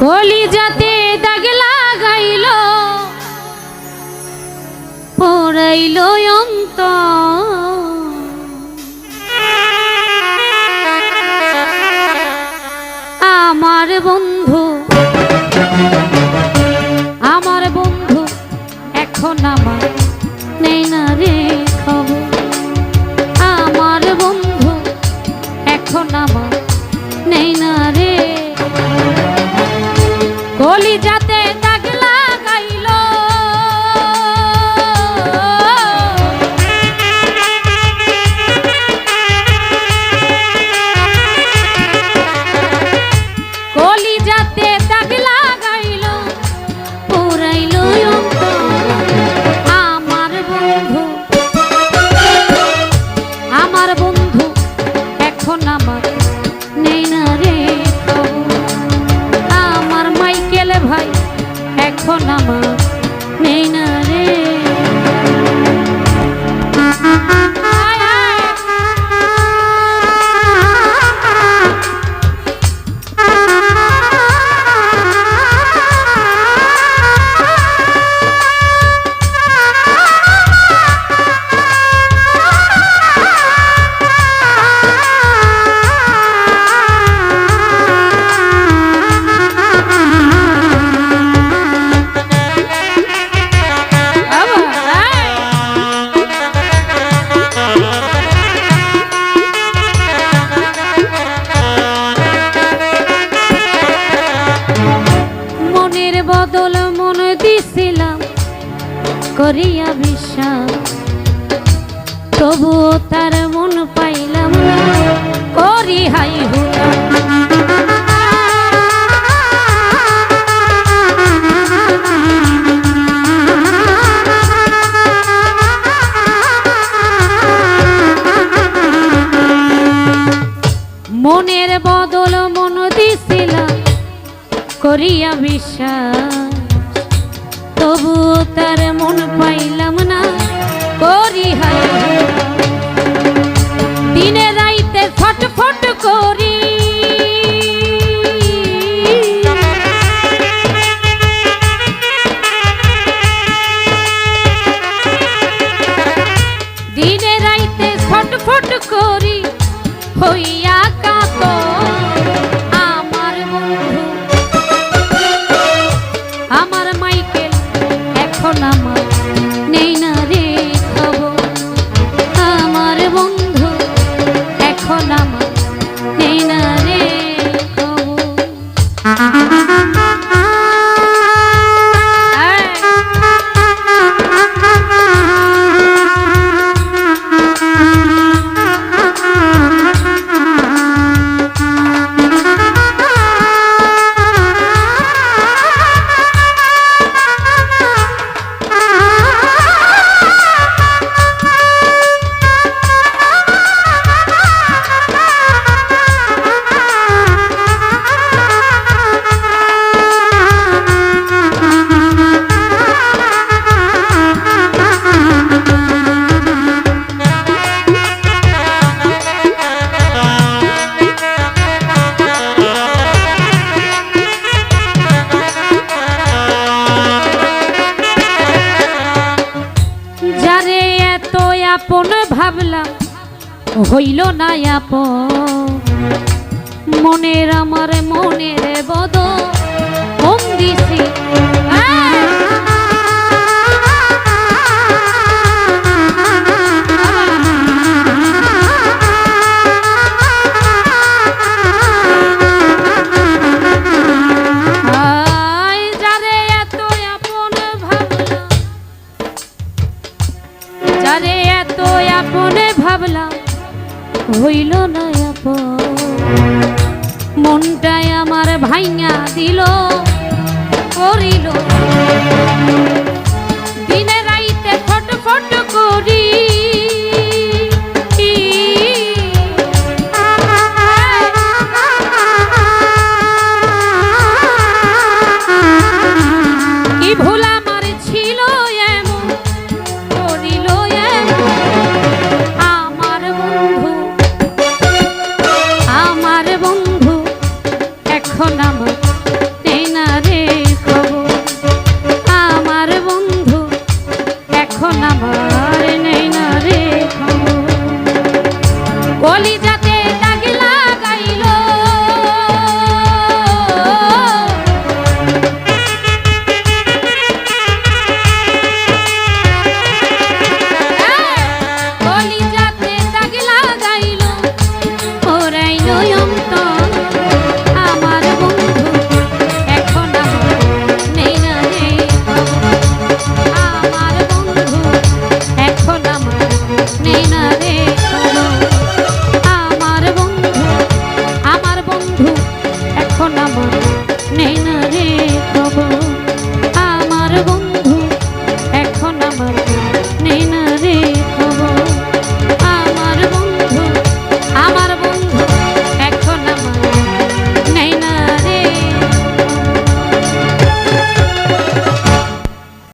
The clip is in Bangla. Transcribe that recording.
কলিজাতে দাগ লাগাইল পড়াইল অন্তর আমার বন্ধু এখন আমার নেই না রে খবর আমার বন্ধু এখন আমার নেই না রে কলিজাতে দাগ লাগাইল কলিজাতে দাগ লাগাইল পুরাইল আমার বন্ধু এখন আমার নেই না রে আমার মাইকেল ভাই এখন আমার নেই না রে বদল মন দিছিলাম করিয়া বিশ্বাস তবুও তার মন পাইলাম না করি হাই হুলা মনের বদল মন দিছিলাম করিয়া বিশ্বাস তবু তার মন পাইলাম না করি হাই দিনে রাইতে ছটফট করি দিনে রাইতে ছটফট করি হইয়া কাতর আমার মাইকেল এখন আমার নেই না রে খবর আমার বন্ধু এখন আমার নেই না রে আপন ভাবলাম হইল না আপন মনের আমার মনের বদল মন দিছি যারে এত আপনে ভাবলাম হইল না আপন মনটাই আমার ভাইঙা দিল করিল দিনে রাইতে ছটফট করি